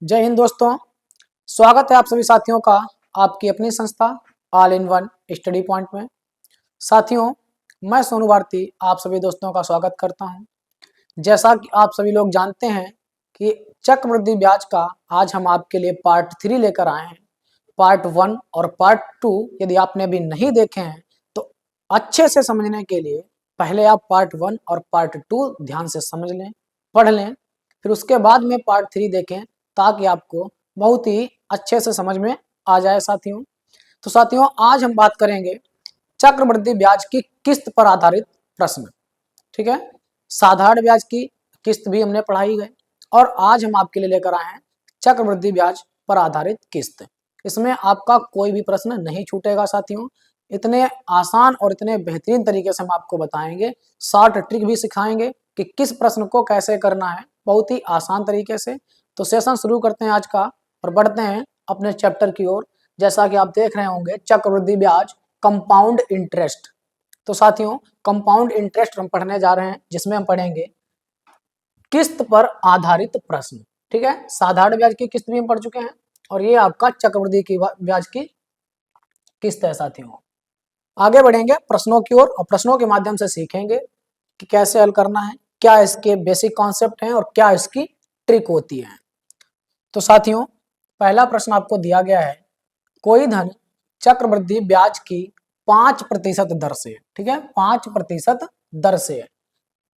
जय हिंद दोस्तों। स्वागत है आप सभी साथियों का आपकी अपनी संस्था all in one study point में। साथियों, मैं सोनू भारती आप सभी दोस्तों का स्वागत करता हूं। जैसा कि आप सभी लोग जानते हैं कि चक्रवृद्धि ब्याज का आज हम आपके लिए पार्ट 3 लेकर आए हैं। पार्ट 1 और पार्ट 2 यदि आपने अभी नहीं देखे हैं तो अच्छे से समझने के लिए पहले आप पार्ट 1 और पार्ट 2 ध्यान से समझ लें, पढ़ लें, फिर उसके बाद में पार्ट 3 देखें ताकि आपको बहुत ही अच्छे से समझ में आ जाए। साथियों, तो साथियों आज हम बात करेंगे चक्रवृद्धि ब्याज की किस्त पर आधारित प्रश्न। ठीक है, साधारण ब्याज की किस्त भी हमने पढ़ाई गई और आज हम आपके लिए लेकर आए हैं चक्रवृद्धि ब्याज पर आधारित किस्त। इसमें आपका कोई भी प्रश्न नहीं छूटेगा साथियों। इतने आसान और इतने बेहतरीन तरीके से हम आपको बताएंगे, शॉर्ट ट्रिक भी सिखाएंगे कि किस प्रश्न को कैसे करना है, बहुत ही आसान तरीके से। तो सेशन शुरू करते हैं आज का और बढ़ते हैं अपने चैप्टर की ओर। जैसा कि आप देख रहे होंगे, चक्रवृद्धि ब्याज कंपाउंड इंटरेस्ट। तो साथियों, कंपाउंड इंटरेस्ट हम पढ़ने जा रहे हैं, जिसमें हम पढ़ेंगे किस्त पर आधारित प्रश्न। ठीक है, साधारण ब्याज की किस्त भी हम पढ़ चुके हैं और ये आपका चक्रवृद्धि की ब्याज की किस्त है। साथियों, आगे बढ़ेंगे प्रश्नों की ओर और प्रश्नों के माध्यम से सीखेंगे कि कैसे हल करना है, क्या इसके बेसिक कॉन्सेप्ट हैं और क्या इसकी ट्रिक होती है। तो साथियों, पहला प्रश्न आपको दिया गया है, कोई धन चक्रवृद्धि ब्याज की 5% दर से, ठीक है, 5% दर से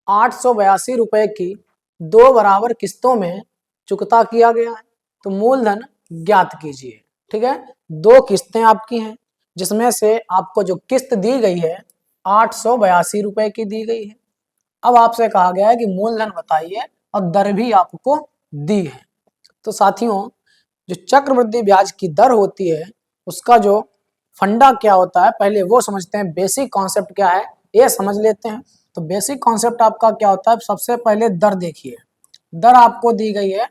882 रुपए की 2 बराबर किस्तों में चुकता किया गया है। तो मूलधन ज्ञात कीजिए। ठीक है, 2 किस्तें आपकी हैं जिसमें से आपको जो किस्त दी गई है 882 रुपए की दी गई है। अब आपसे कहा गया है कि मूलधन बताइए और दर भी आपको दी है। तो साथियों, जो चक्रवृद्धि ब्याज की दर होती है उसका जो फंडा क्या होता है पहले वो समझते हैं। बेसिक कॉन्सेप्ट क्या है ये समझ लेते हैं। तो बेसिक कॉन्सेप्ट आपका क्या होता है, सबसे पहले दर देखिए। दर आपको दी गई है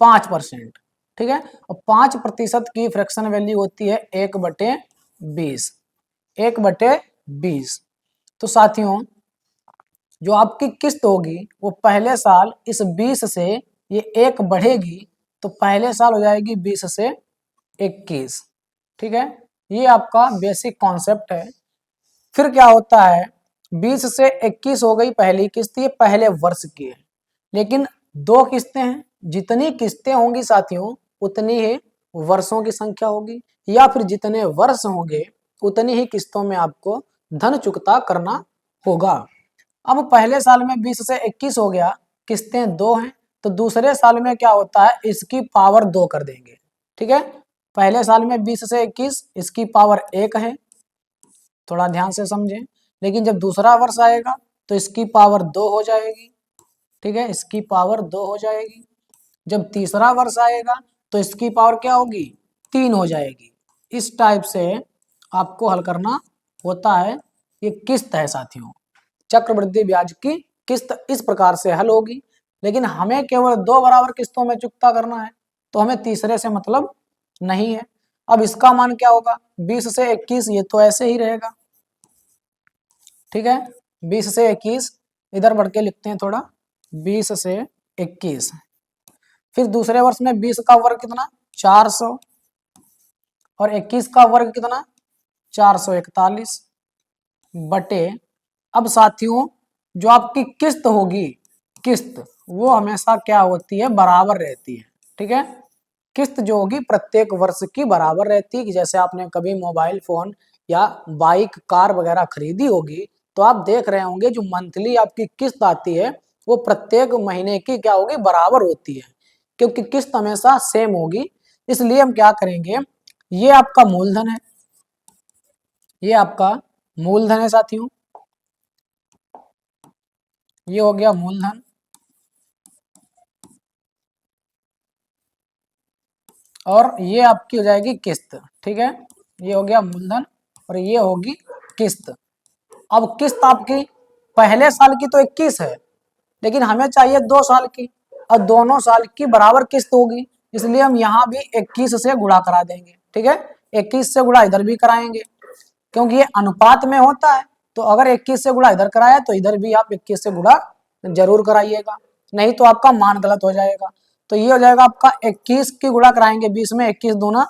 5%। ठीक है, और 5% की फ्रैक्शन वैल्यू होती है 1/20। 1/20। तो साथियों, जो आपकी किस्त होगी वो पहले साल इस 20 से ये 1 बढ़ेगी तो पहले साल हो जाएगी 20 से 21। ठीक है, ये आपका बेसिक कॉन्सेप्ट है। फिर क्या होता है, 20 से 21 हो गई पहली किस्त, ये पहले वर्ष की है। लेकिन 2 किस्तें हैं, जितनी किस्तें होंगी साथियों उतनी ही वर्षों की संख्या होगी, या फिर जितने वर्ष होंगे उतनी ही किस्तों में आपको धन चुकता करना होगा। अब पहले साल में 20 से 21 हो गया, किस्तें 2 हैं, तो दूसरे साल में क्या होता है, इसकी पावर 2 कर देंगे। ठीक है, पहले साल में 20 से 21, इसकी पावर 1 है, थोड़ा ध्यान से समझें। लेकिन जब दूसरा वर्ष आएगा तो इसकी पावर 2 हो जाएगी। ठीक है, इसकी पावर 2 हो जाएगी। जब तीसरा वर्ष आएगा तो इसकी पावर क्या होगी, 3 हो जाएगी। इस टाइप से आपको हल करना होता है। ये किस्त है साथियों, चक्रवृद्धि ब्याज की किस्त इस प्रकार से हल होगी। लेकिन हमें केवल 2 बराबर किस्तों में चुकता करना है, तो हमें तीसरे से मतलब नहीं है। अब इसका मान क्या होगा, 20 से 21, ये तो ऐसे ही रहेगा। ठीक है, 20 से 21 इधर बढ़ के लिखते हैं थोड़ा, 20 से 21। फिर दूसरे वर्ष में 20 का वर्ग कितना, 400, और 21 का वर्ग कितना, 441 बटे। अब साथियों, जो आपकी किस्त होगी, किस्त वो हमेशा क्या होती है, बराबर रहती है। ठीक है, किस्त जो होगी प्रत्येक वर्ष की बराबर रहती है। कि जैसे आपने कभी मोबाइल फोन या बाइक कार वगैरह खरीदी होगी तो आप देख रहे होंगे जो मंथली आपकी किस्त आती है वो प्रत्येक महीने की क्या होगी, बराबर होती है, क्योंकि किस्त हमेशा सेम होगी। इसलिए हम क्या करेंगे, ये आपका मूलधन है, ये आपका मूलधन है साथियों, ये हो गया मूलधन, और ये आपकी हो जाएगी किस्त। ठीक है, ये हो गया मूलधन और ये होगी किस्त। अब किस्त आपकी पहले साल की तो 21 है, लेकिन हमें चाहिए 2 साल की, और दोनों साल की बराबर किस्त होगी, इसलिए हम यहाँ भी 21 से गुणा करा देंगे। ठीक है, 21 से गुणा इधर भी कराएंगे, क्योंकि ये अनुपात में होता है। तो अगर 21 से गुणा इधर कराया तो इधर भी आप 21 से गुणा जरूर कराइएगा, नहीं तो आपका मान गलत हो जाएगा। तो ये हो जाएगा आपका 21 की गुणा कराएंगे 20 में, 21 दूना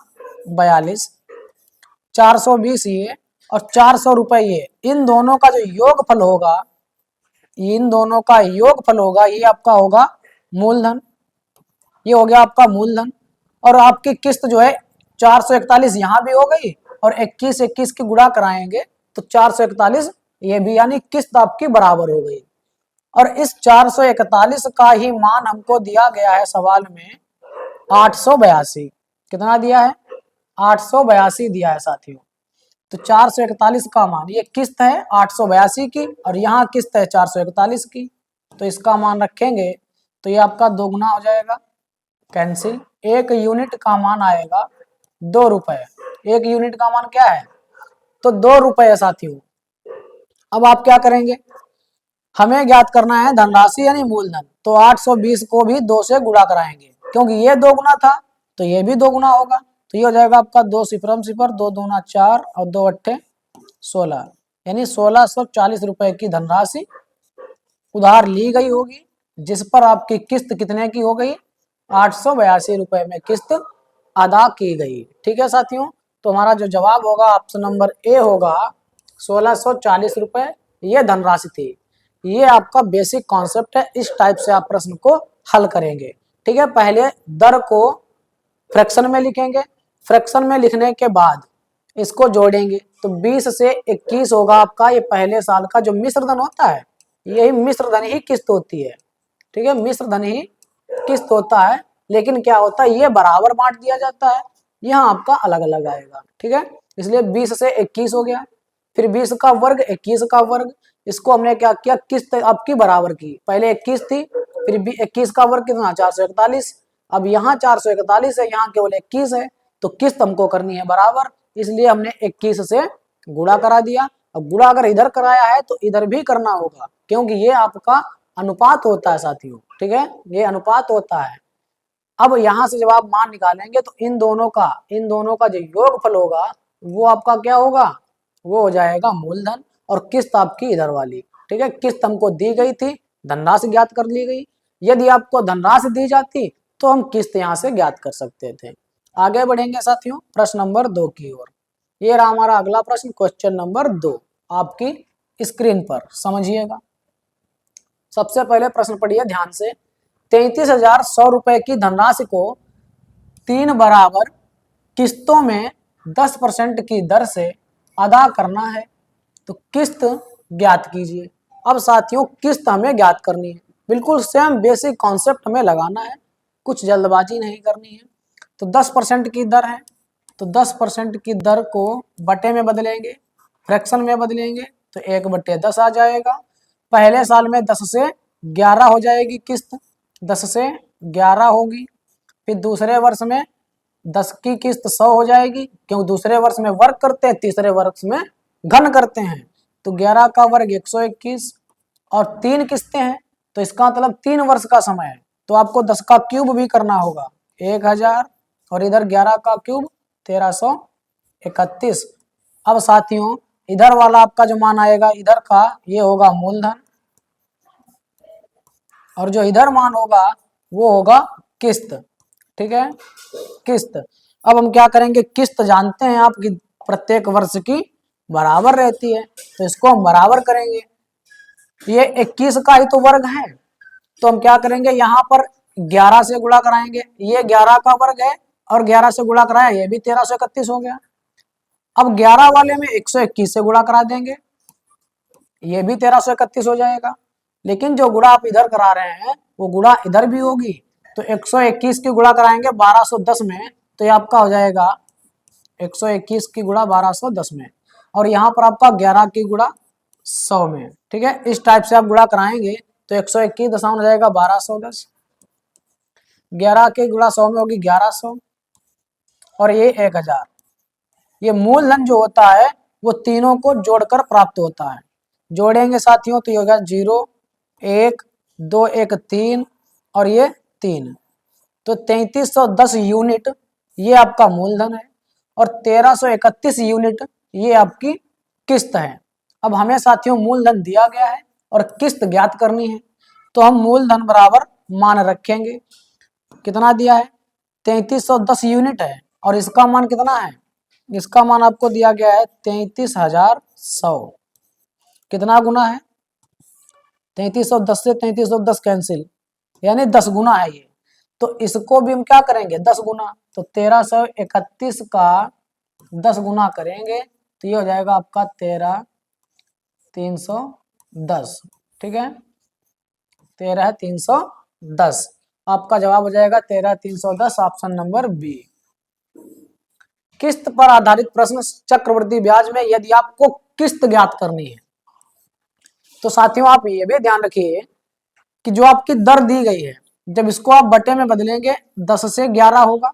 42, 420 ये और 400 रुपए ये। इन दोनों का जो योगफल होगा, इन दोनों का योगफल होगा, ये आपका होगा मूलधन। ये हो गया आपका मूलधन। और आपकी किस्त जो है 441 यहाँ भी हो गई और 21 21 की गुणा कराएंगे तो 441 ये भी, यानी किस्त आपकी बराबर हो गई। और इस 441 का ही मान हमको दिया गया है सवाल में 882। कितना दिया है? 882 दिया है साथियों। तो 441 का मान, ये किस्त है 882 की और यहाँ किस्त है 441 की, तो इसका मान रखेंगे तो ये आपका दोगुना हो जाएगा, कैंसिल। एक यूनिट का मान आएगा 2 रुपए। एक यूनिट का मान क्या है? तो 2 रुपए है साथियों। अब आप क्या करेंगे, हमें ज्ञात करना है धनराशि यानी मूलधन, तो 820 को भी 2 से गुणा कराएंगे, क्योंकि ये 2 गुना था तो ये भी 2 गुना होगा। तो ये हो जाएगा आपका 2 सिफरम सिफर, 2 दूना 4 और 2 अट्ठे 16, यानी 1640 रुपए की धनराशि उधार ली गई होगी, जिस पर आपकी किस्त कितने की हो गई? 882 रुपए में किस्त अदा की गई। ठीक है साथियों, तो हमारा जो जवाब होगा ऑप्शन नंबर ए होगा 1640 रुपए, ये धनराशि थी। ये आपका बेसिक कॉन्सेप्ट है, इस टाइप से आप प्रश्न को हल करेंगे। ठीक है, पहले दर को फ्रैक्शन में लिखेंगे, फ्रैक्शन में लिखने के बाद इसको जोड़ेंगे तो 20 से 21 होगा आपका ये पहले साल का जो मिश्र धन होता है, यही मिश्र धन ही किस्त होती है। ठीक है, मिश्र धन ही किस्त होता है, लेकिन क्या होता है ये बराबर बांट दिया जाता है, यहाँ आपका अलग अलग आएगा। ठीक है, इसलिए 20 से 21 हो गया, फिर 20 का वर्ग 21 का वर्ग, इसको हमने क्या किया, किस्त आपकी बराबर की, पहले 21 थी फिर 21 का वर्ग कितना 441, अब यहाँ 441 है यहाँ केवल 21 है, तो किस्त हमको करनी है बराबर, इसलिए हमने 21 से गुणा करा दिया। अब गुणा अगर इधर कराया है तो इधर भी करना होगा, क्योंकि ये आपका अनुपात होता है साथियों। ठीक है, ये अनुपात होता है। अब यहां से जब आप मान निकालेंगे तो इन दोनों का जो योगफल होगा वो आपका क्या होगा, वो हो जाएगा मूलधन और किस्त आपकी इधर वाली। ठीक है, किस्त हमको दी गई थी, धनराशि ज्ञात कर ली गई। यदि आपको धनराशि दी जाती तो हम किस्त यहाँ से ज्ञात कर सकते थे। आगे बढ़ेंगे साथियों प्रश्न नंबर 2 की ओर। ये रहा हमारा अगला प्रश्न, क्वेश्चन नंबर 2 आपकी स्क्रीन पर समझिएगा। सबसे पहले प्रश्न पढ़िए ध्यान से। 33,100 रुपए की धनराशि को 3 बराबर किस्तों में 10% की दर से अदा करना है, तो किस्त ज्ञात कीजिए। अब साथियों किस्त हमें ज्ञात करनी है, बिल्कुल सेम बेसिक कॉन्सेप्ट हमें लगाना है, कुछ जल्दबाजी नहीं करनी है। तो 10% की दर है, तो 10% की दर को बटे में बदलेंगे, फ्रैक्शन में बदलेंगे तो 1/10 आ जाएगा। पहले साल में 10 से 11 हो जाएगी किस्त, 10 से 11 होगी। फिर दूसरे वर्ष में 10 की किस्त 100 हो जाएगी, क्योंकि दूसरे वर्ष में वर्ग करते हैं, तीसरे वर्ष में घन करते हैं, तो 11 का वर्ग 121 और 3 किस्तें हैं, तो इसका मतलब 3 वर्ष का समय है, तो आपको 10 का क्यूब भी करना होगा 1000 और इधर 11 का क्यूब 1331। अब साथियों इधर वाला आपका जो मान आएगा इधर का ये होगा मूलधन और जो इधर मान होगा वो होगा किस्त। ठीक है, किस्त। अब हम क्या करेंगे, किस्त जानते हैं आप कि प्रत्येक वर्ष की बराबर रहती है, तो इसको हम बराबर करेंगे। ये 21 का ही तो वर्ग है, तो हम क्या करेंगे यहाँ पर 11 से गुणा कराएंगे, ये 11 का वर्ग है और 11 से गुणा कराया ये भी 1331 हो गया। अब 11 वाले में 121 से गुणा करा देंगे, ये भी 1331 हो जाएगा। लेकिन जो गुणा आप इधर करा रहे हैं वो गुणा इधर भी होगी, तो 121 की गुणा कराएंगे 1210 में, तो ये आपका हो जाएगा 121 की गुणा 1210 में, और यहाँ पर आपका 11 की गुणा 100 में। ठीक है, इस टाइप से आप गुणा कराएंगे तो 121 दशमलव हो जाएगा 1210, 11 के गुणा 100 में होगी 1100 और ये 1000। ये मूलधन जो होता है वो तीनों को जोड़कर प्राप्त होता है। जोड़ेंगे साथियों तो ये होगा 0 1 2 1 3 और ये 3, तो 3310 यूनिट ये आपका मूलधन है और 1331 यूनिट ये आपकी किस्त है। अब हमें साथियों मूलधन दिया गया है और किस्त ज्ञात करनी है, तो हम मूलधन बराबर मान रखेंगे, कितना दिया है, 3310 यूनिट है, और इसका मान कितना है, इसका मान आपको दिया गया है 33,100। कितना गुना है, 3310 से 3310 कैंसिल, यानी 10 गुना है ये। तो इसको भी हम क्या करेंगे, 10 गुना, तो 1331 का 10 गुना करेंगे तो ये हो जाएगा आपका 13,310। ठीक है, 13,310 आपका जवाब हो जाएगा 13,310, ऑप्शन नंबर बी। किस्त पर आधारित प्रश्न चक्रवृद्धि ब्याज में यदि आपको किस्त ज्ञात करनी है तो साथियों आप ये भी ध्यान रखिए कि जो आपकी दर दी गई है, जब इसको आप बटे में बदलेंगे 10 से 11 होगा।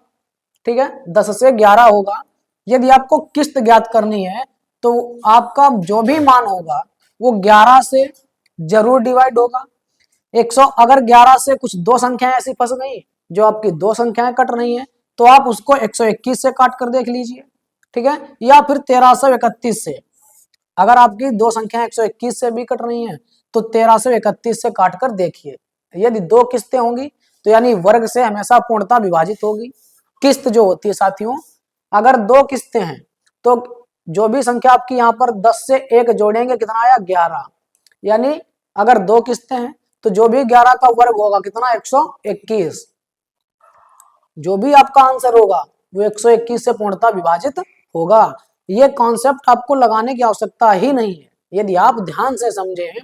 ठीक है, 10 से 11 होगा। यदि आपको किस्त ज्ञात करनी है तो आपका जो भी मान होगा वो 11 से जरूर डिवाइड होगा। 100 अगर 11 से कुछ दो संख्याएं ऐसी फंस गई जो आपकी दो संख्याएं कट रही हैं तो आप उसको 121 से काट कर देख लीजिए। ठीक है, या फिर 1331 से, अगर आपकी दो संख्याएं 121 से भी कट रही हैं तो 1331 से काट कर देखिए। यदि दो किस्तें होंगी तो यानी वर्ग से हमेशा पूर्णता विभाजित होगी। किस्त जो होती है साथियों, अगर दो किस्तें हैं तो जो भी संख्या आपकी यहाँ पर 10 से 1 जोड़ेंगे कितना आया, 11। यानी अगर दो किस्तें हैं तो जो भी 11 का वर्ग होगा कितना, 121। जो भी आपका आंसर होगा वो 121 से पूर्णता विभाजित होगा। ये कॉन्सेप्ट आपको लगाने की आवश्यकता ही नहीं है। यदि आप ध्यान से समझें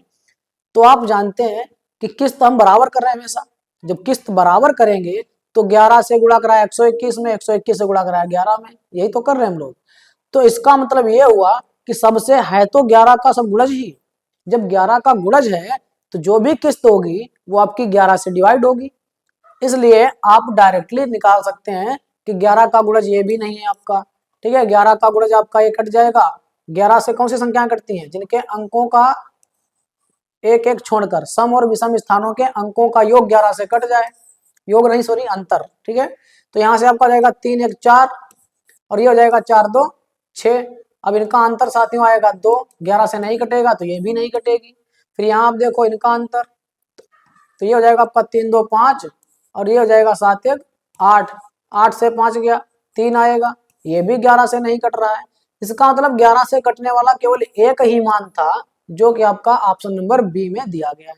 तो आप जानते हैं कि किस्त हम बराबर कर रहे हैं हमेशा। जब किस्त बराबर करेंगे तो 11 से गुणा कराया 121 में, 121 से गुणा कराया 11 में, यही तो कर रहे हैं हम लोग। तो इसका मतलब ये हुआ कि सबसे है तो 11 का सब गुणज ही। जब 11 का गुणज है तो जो भी किस्त होगी वो आपकी 11 से डिवाइड होगी। इसलिए आप डायरेक्टली निकाल सकते हैं कि 11 का गुणज ये भी नहीं है आपका। ठीक है, 11 का गुणज आपका ये कट जाएगा। 11 से कौन सी संख्याएं कटती हैं, जिनके अंकों का एक एक छोड़कर सम और विषम स्थानों के अंकों का योग 11 से कट जाए, योग नहीं सॉरी अंतर। ठीक है, तो यहाँ से आपका जाएगा 3 1 4 और ये हो जाएगा 4 2 6। अब इनका अंतर साथियों आएगा 2, 11 से नहीं कटेगा तो ये भी नहीं कटेगी। फिर यहाँ आप देखो इनका अंतर, तो ये हो जाएगा आपका 3 2 5 और ये हो जाएगा 7 1 8। 8 से 5 गया 3 आएगा, ये भी 11 से नहीं कट रहा है। इसका मतलब 11 से कटने वाला केवल एक ही मान था जो कि आपका ऑप्शन नंबर बी में दिया गया है।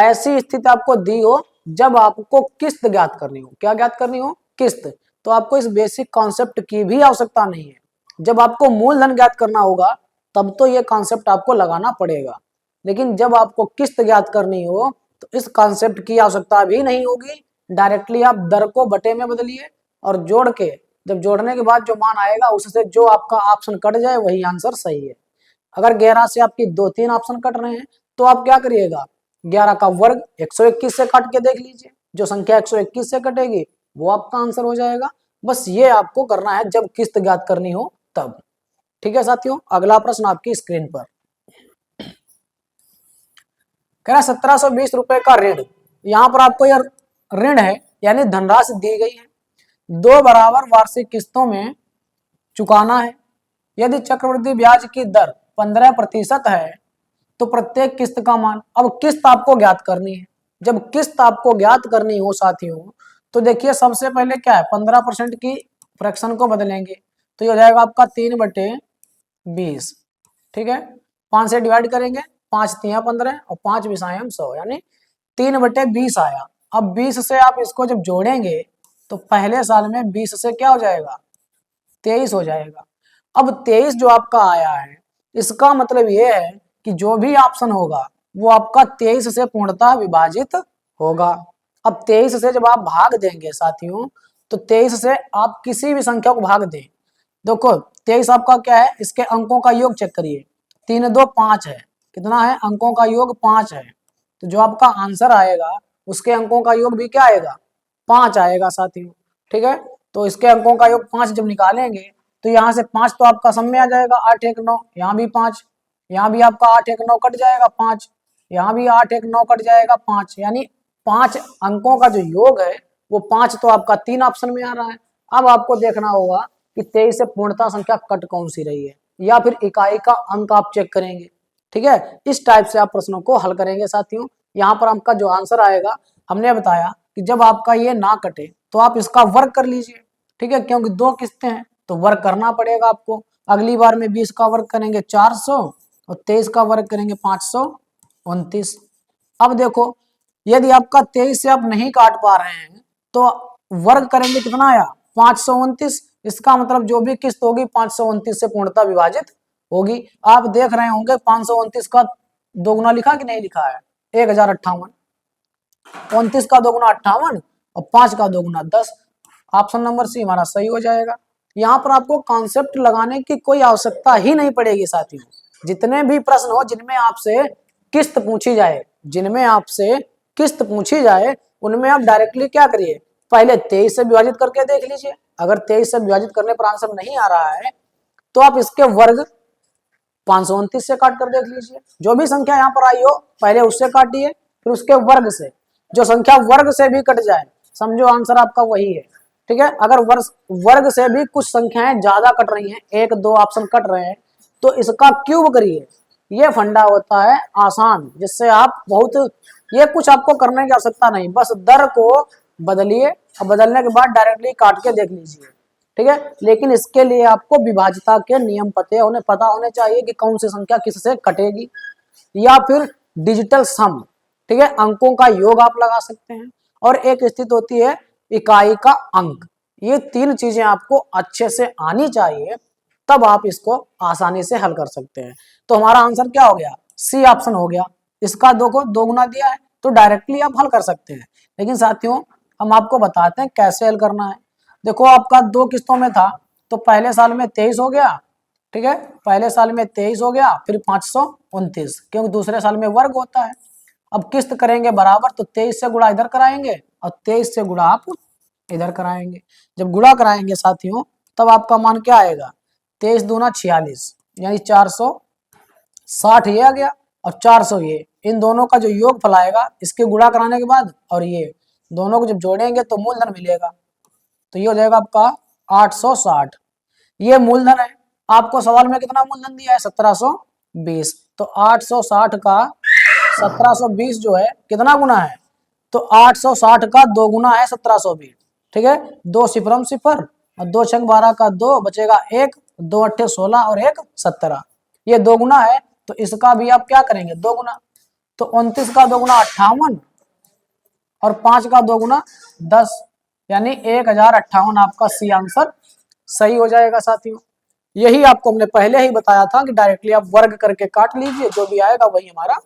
ऐसी स्थिति आपको दी हो जब आपको किस्त ज्ञात करनी हो, क्या ज्ञात करनी हो, किस्त, तो आपको इस बेसिक कॉन्सेप्ट की भी आवश्यकता नहीं है। जब आपको मूलधन ज्ञात करना होगा तब तो ये कॉन्सेप्ट आपको लगाना पड़ेगा, लेकिन जब आपको किस्त ज्ञात करनी हो तो इस कॉन्सेप्ट की आवश्यकता भी नहीं होगी। डायरेक्टली आप दर को बटे में बदलिए और जोड़ के, जब जोड़ने के बाद जो मान आएगा उससे जो आपका ऑप्शन कट जाए वही आंसर सही है। अगर 11 से आपकी 2-3 ऑप्शन कट रहे हैं तो आप क्या करिएगा, 11 का वर्ग 121 से काट के देख लीजिए, जो संख्या 121 से कटेगी वो आपका आंसर हो जाएगा। बस ये आपको करना है जब किस्त ज्ञात करनी हो तब। ठीक है साथियों, अगला प्रश्न आपकी स्क्रीन पर कह रहा 1720 रुपए का ऋण। यहाँ पर आपको यह ऋण है यानी धनराशि दी गई है, 2 बराबर वार्षिक किस्तों में चुकाना है। यदि चक्रवृद्धि ब्याज की दर 15% है तो प्रत्येक किस्त का मान, अब किस्त आपको ज्ञात करनी है। जब किस्त आपको ज्ञात करनी हो साथियों तो देखिए सबसे पहले क्या है, 15% की फ्रैक्शन को बदलेंगे तो ये हो जाएगा आपका 3/20। ठीक है, 5 से डिवाइड करेंगे, 5 3 15 और 5 विषाएं 100 यानी 3/20 आया। अब 20 से आप इसको जब जोड़ेंगे तो पहले साल में 20 से क्या हो जाएगा, 23 हो जाएगा। अब 23 जो आपका आया है इसका मतलब ये है कि जो भी ऑप्शन होगा वो आपका 23 से पूर्णतः विभाजित होगा। अब 23 से जब आप भाग देंगे साथियों तो 23 से आप किसी भी संख्या को भाग दें, देखो 23 आपका क्या है, इसके अंकों का योग चेक करिए, 3 2 5 है, कितना है, अंकों का योग 5 है। तो जो आपका आंसर आएगा उसके अंकों का योग भी क्या आएगा, 5 आएगा साथियों। ठीक है, तो इसके अंकों का योग 5 जब निकालेंगे तो यहाँ से 5 तो आपका सम में आ जाएगा, 8 1 9, यहाँ भी 5, यहाँ भी आपका 8 1 9 कट जाएगा 5, यहाँ भी 8 1 9 कट जाएगा 5, यानी 5 अंकों का जो योग है वो 5 तो आपका 3 ऑप्शन में आ रहा है। अब आपको देखना होगा कि 23 से पूर्णता संख्या कट कौन सी रही है या फिर इकाई का अंक आप चेक करेंगे। ठीक है, इस टाइप से आप प्रश्नों को हल करेंगे साथियों। यहाँ पर आपका जो आंसर आएगा, हमने बताया कि जब आपका ये ना कटे तो आप इसका वर्ग कर लीजिए, ठीक है, क्योंकि 2 किस्तें हैं तो वर्ग करना पड़ेगा आपको। अगली बार में 20 का वर्ग करेंगे 400 और 23 का वर्ग करेंगे 529। अब देखो, यदि आपका 23 से आप नहीं काट पा रहे हैं तो वर्ग करेंगे, कितना आया 529। इसका मतलब जो भी किस्त होगी 529 से पूर्णतः विभाजित होगी। आप देख रहे होंगे 529 का दोगुना लिखा कि नहीं लिखा है, 1058। 29 का दोगुना 58 और 5 का दोगुना 10। ऑप्शन नंबर सी हमारा सही हो जाएगा। यहाँ पर आपको कॉन्सेप्ट लगाने की कोई आवश्यकता ही नहीं पड़ेगी साथियों। जितने भी प्रश्न हो जिनमें आपसे किस्त पूछी जाए, जिनमें आपसे किस्त पूछी जाए, उनमें आप डायरेक्टली क्या करिए, पहले 23 से विभाजित करके देख लीजिए। अगर 23 से विभाजित करने पर आंसर नहीं आ रहा है तो आप इसके वर्ग 529 से काट कर देख लीजिए। जो भी संख्या यहाँ पर आई हो पहले उससे काटिए, फिर उसके वर्ग से। जो संख्या वर्ग से भी कट जाए समझो आंसर आपका वही है, ठीक है। अगर वर्ग से भी कुछ संख्याएं ज्यादा कट रही हैं, 1 2 ऑप्शन कट रहे हैं, तो इसका क्यूब करिए। ये फंडा होता है आसान, जिससे आप बहुत, ये कुछ आपको करने की आवश्यकता नहीं, बस दर को बदलिए और बदलने के बाद डायरेक्टली काट के देख लीजिए, ठीक है। लेकिन इसके लिए आपको विभाज्यता के नियम पता होने चाहिए कि कौन सी संख्या किससे कटेगी, या फिर डिजिटल सम, ठीक है, अंकों का योग आप लगा सकते हैं। और एक स्थिति होती है इकाई का अंक। ये 3 चीजें आपको अच्छे से आनी चाहिए, तब आप इसको आसानी से हल कर सकते हैं। तो हमारा आंसर क्या हो गया, सी ऑप्शन हो गया। इसका 2 को 2 गुना दिया है तो डायरेक्टली आप हल कर सकते हैं। लेकिन साथियों हम आपको बताते हैं कैसे हल करना है। देखो आपका 2 किस्तों में था तो पहले साल में 23 हो गया, ठीक है, पहले साल में 23 हो गया, फिर 529, क्योंकि दूसरे साल में वर्ग होता है। अब किस्त करेंगे बराबर तो 23 से गुणा इधर कराएंगे और 23 से गुणा आप इधर कराएंगे। जब गुणा कराएंगे साथियों तब आपका मान क्या आएगा, 23 दूना 46, यानी 460 ये आ गया और 400 ये, इन दोनों का जो योग फल आएगा इसके गुणा कराने के बाद, और ये दोनों को जब जोड़ेंगे तो मूलधन मिलेगा। तो ये हो जाएगा आपका 860। ये मूलधन है। आपको सवाल में कितना मूलधन दिया है, 1720। तो 860 का 1720 जो है कितना गुना है, तो 860 का 2 गुना है 1720, ठीक है। 2 सिफरम सिफर और 2 छंग 12 का 2 बचेगा 1, 2 अट्ठे 16 और 1 17। ये 2 गुना है तो इसका भी आप क्या करेंगे 2 गुना। तो 29 का 2 गुना 58 और 5 का 2 गुना 10, यानी 1058 आपका सी आंसर सही हो जाएगा साथियों। यही आपको हमने पहले ही बताया था कि डायरेक्टली आप वर्ग करके काट लीजिए, जो भी आएगा वही हमारा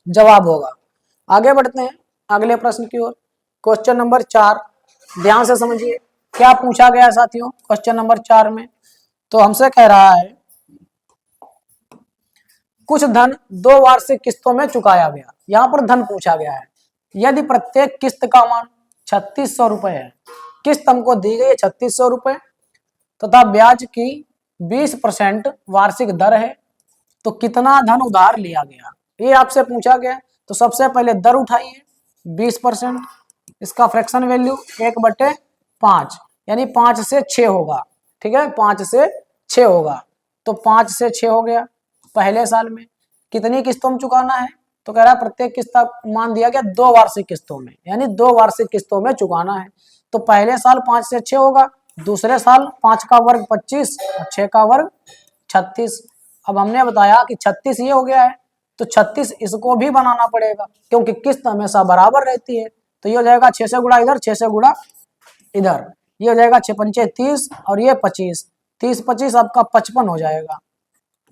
जवाब होगा। आगे बढ़ते हैं अगले प्रश्न की ओर। क्वेश्चन नंबर 4 ध्यान से समझिए क्या पूछा गया साथियों। क्वेश्चन नंबर 4 में तो हमसे कह रहा है कुछ धन 2 वार्षिक किस्तों में चुकाया गया। यहाँ पर धन पूछा गया है। यदि प्रत्येक किस्त का मान 3600 रुपए है, किस्त हमको दी गई है 3600 रुपए तथा ब्याज की 20% वार्षिक दर है, तो कितना धन उधार लिया गया, ये आपसे पूछा गया। तो सबसे पहले दर उठाइए 20%, इसका फ्रैक्शन वैल्यू 1/5, यानी 5 से 6 होगा, ठीक है, 5 से 6 होगा। तो 5 से 6 हो गया। पहले साल में कितनी किस्तों में चुकाना है, तो कह रहा है प्रत्येक किस्त मान दिया गया 2 वार्षिक किस्तों में, यानी 2 वार्षिक किस्तों में चुकाना है। तो पहले साल 5 से 6 होगा, दूसरे साल 5 का वर्ग 25 और 6 का वर्ग 36। अब हमने बताया कि 36 ये हो गया है तो 36 इसको भी बनाना पड़ेगा क्योंकि किस्त हमेशा बराबर रहती है। तो ये हो जाएगा 6 से गुणा इधर, 6 से गुणा इधर, ये हो जाएगा 6 पंचे 30 और ये 25, 30 25 आपका 55 हो जाएगा,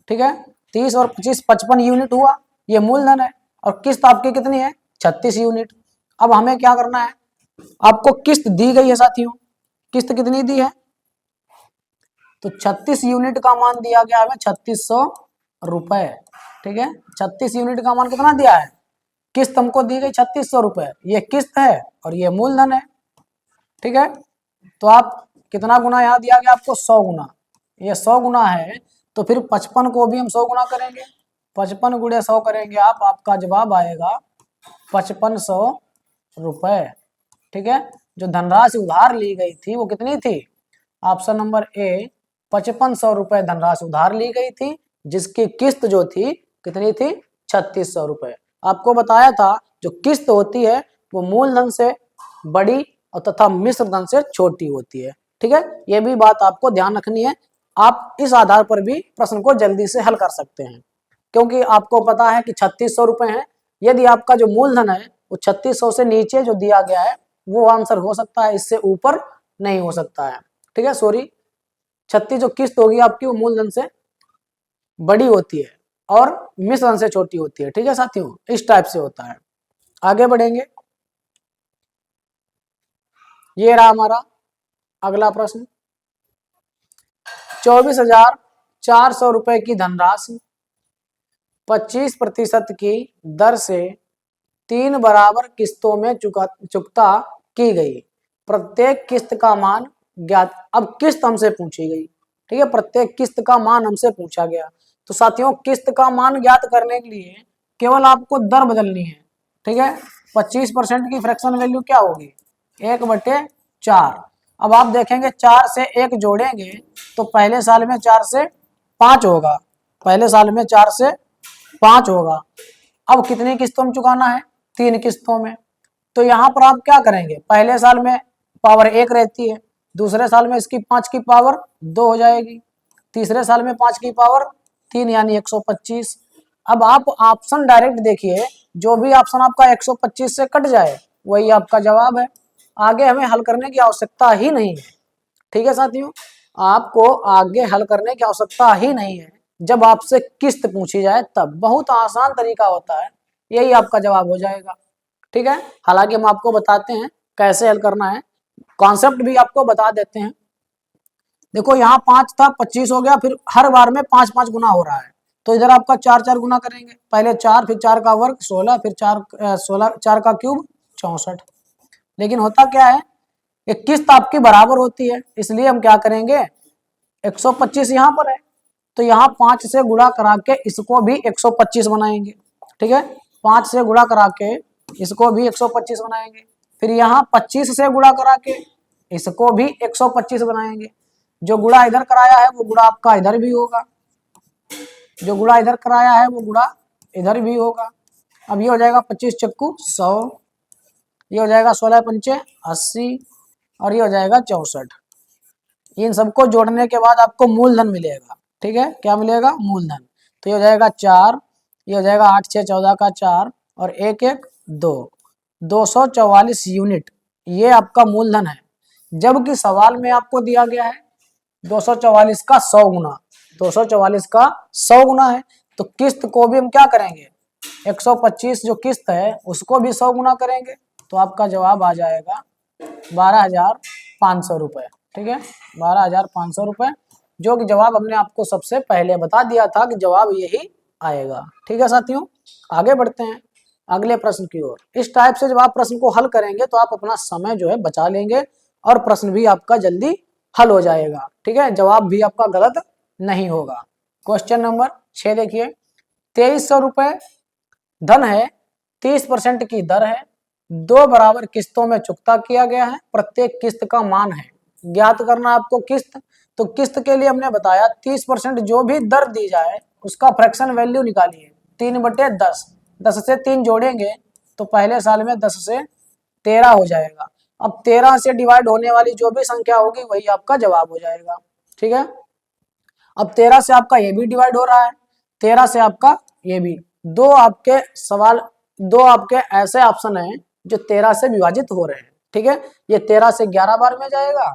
ठीक है। 30 और 25 55 यूनिट हुआ, ये मूलधन है। और किस्त आपकी कितनी है 36 यूनिट। अब हमें क्या करना है, आपको किस्त दी गई है साथियों, किस्त कितनी दी है, तो 36 यूनिट का मान दिया गया हमें 3600 रुपए, ठीक है। 36 यूनिट का मान कितना दिया है, किस्त हमको दी गई 3600 रुपए, ये किस्त है और ये मूलधन है, ठीक है। तो आप कितना गुना यहाँ दिया गया आपको 100 गुना, ये 100 गुना है तो फिर 55 को भी हम 100 गुना करेंगे, 55 गुणे 100 करेंगे आप, आपका जवाब आएगा 5500 रुपए, ठीक है। जो धनराशि उधार ली गई थी वो कितनी थी, ऑप्शन नंबर ए 5500 रुपए धनराशि उधार ली गई थी, जिसकी किस्त जो थी कितनी थी 3600 रुपए। आपको बताया था जो किस्त होती है वो मूलधन से बड़ी और तथा मिश्र धन से छोटी होती है। ठीक है, ये भी बात आपको ध्यान रखनी है। आप इस आधार पर भी प्रश्न को जल्दी से हल कर सकते हैं, क्योंकि आपको पता है कि 3600 रुपए है। यदि आपका जो मूलधन है वो 3600 से नीचे जो दिया गया है वो आंसर हो सकता है, इससे ऊपर नहीं हो सकता है। ठीक है, सॉरी, 36 जो किस्त होगी आपकी वो मूलधन से बड़ी होती है और मिश्रण से छोटी होती है। ठीक है साथियों, इस टाइप से होता है। आगे बढ़ेंगे, ये रहा हमारा अगला प्रश्न। 24,400 रुपए की धनराशि 25% की दर से 3 बराबर किस्तों में चुकता की गई। प्रत्येक किस्त का मान ज्ञात। अब किस्त हमसे पूछी गई, ठीक है, प्रत्येक किस्त का मान हमसे पूछा गया। तो साथियों किस्त का मान ज्ञात करने के लिए केवल आपको दर बदलनी है। ठीक है, 25% की फ्रैक्शन वैल्यू क्या होगी, 1/4। अब आप देखेंगे 4 से 1 जोड़ेंगे तो पहले साल में 4 से 5 होगा, पहले साल में 4 से 5 होगा। अब कितनी किस्तों में चुकाना है, 3 किस्तों में। तो यहाँ पर आप क्या करेंगे, पहले साल में पावर 1 रहती है, दूसरे साल में इसकी 5 की पावर 2 हो जाएगी, तीसरे साल में 5 की पावर 3 यानी 125। अब आप ऑप्शन डायरेक्ट देखिए, जो भी ऑप्शन आपका 125 से कट जाए वही आपका जवाब है। आगे हमें हल करने की आवश्यकता ही नहीं है। ठीक है साथियों, आपको आगे हल करने की आवश्यकता ही नहीं है। जब आपसे किस्त पूछी जाए तब बहुत आसान तरीका होता है, यही आपका जवाब हो जाएगा। ठीक है, हालांकि हम आपको बताते हैं कैसे हल करना है, कॉन्सेप्ट भी आपको बता देते हैं। देखो यहाँ 5 था, 25 हो गया, फिर हर बार में 5-5 गुना हो रहा है, तो इधर आपका 4-4 गुना करेंगे। पहले 4, फिर 4 का वर्ग 16, फिर 4 का क्यूब 64। लेकिन होता क्या है, ये किस्त आपकी बराबर होती है, इसलिए हम क्या करेंगे, 125 यहाँ पर है तो यहाँ 5 से गुणा करा के इसको भी 125 बनाएंगे। ठीक है, 5 से गुणा करा के इसको भी 125 बनाएंगे, फिर यहाँ 25 से गुणा करा के इसको भी 125 बनाएंगे। जो गुणा इधर कराया है वो गुणा आपका इधर भी होगा, जो गुणा इधर कराया है वो गुणा इधर भी होगा। अब ये हो जाएगा 25 चक्कू 100, ये हो जाएगा 16 पंचे 80 और ये हो जाएगा 64। इन सबको जोड़ने के बाद आपको मूलधन मिलेगा। ठीक है, क्या मिलेगा, मूलधन। तो ये हो जाएगा 4, ये हो जाएगा 8 6 14 का 4 और 1 1 2, 244 यूनिट ये आपका मूलधन है। जबकि सवाल में आपको दिया गया है 244 का 100 गुना, 244 का 100 गुना है। तो किस्त को भी हम क्या करेंगे, 125 जो किस्त है उसको भी 100 गुना करेंगे, तो आपका जवाब आ जाएगा 12,500 रुपए। ठीक है, 12,500 रुपए, जो कि जवाब हमने आपको सबसे पहले बता दिया था कि जवाब यही आएगा। ठीक है साथियों, आगे बढ़ते हैं अगले प्रश्न की ओर। इस टाइप से जब आप प्रश्न को हल करेंगे तो आप अपना समय जो है बचा लेंगे और प्रश्न भी आपका जल्दी हल हो जाएगा। ठीक है, जवाब भी आपका गलत नहीं होगा। क्वेश्चन नंबर 6 देखिए, 2300 रुपए धन है, 30% की दर है, 2 बराबर किस्तों में चुकता किया गया है, प्रत्येक किस्त का मान है। ज्ञात करना आपको किस्त। तो किस्त के लिए हमने बताया 30% जो भी दर दी जाए उसका फ्रैक्शन वैल्यू निकालिए, 3/10। 10 से 3 जोड़ेंगे तो पहले साल में 10 से 13 हो जाएगा। अब 13 से डिवाइड होने वाली जो भी संख्या होगी वही आपका जवाब हो जाएगा। ठीक है, अब 13 से आपका ये भी डिवाइड हो रहा है, 13 से आपका ये भी, दो आपके ऐसे ऑप्शन हैं जो 13 से विभाजित हो रहे हैं। ठीक है, ये 13 से 11 बार में जाएगा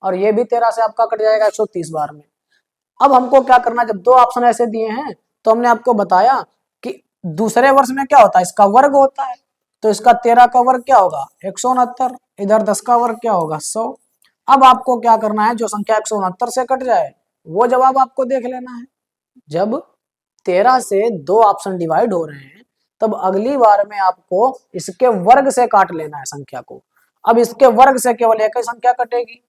और ये भी 13 से आपका कट जाएगा 130 बार में। अब हमको क्या करना, जब दो ऑप्शन ऐसे दिए हैं तो हमने आपको बताया कि दूसरे वर्ष में क्या होता है, इसका वर्ग होता है। तो इसका 13 का वर्ग क्या होगा, 169। इधर 10 का वर्ग क्या होगा, 100। अब आपको क्या करना है, जो संख्या 169 से कट जाए वो जवाब आपको देख लेना है। जब 13 से 2 ऑप्शन डिवाइड हो रहे हैं तब अगली बार में आपको इसके वर्ग से काट लेना है संख्या को। अब इसके वर्ग से केवल एक ही संख्या कटेगी,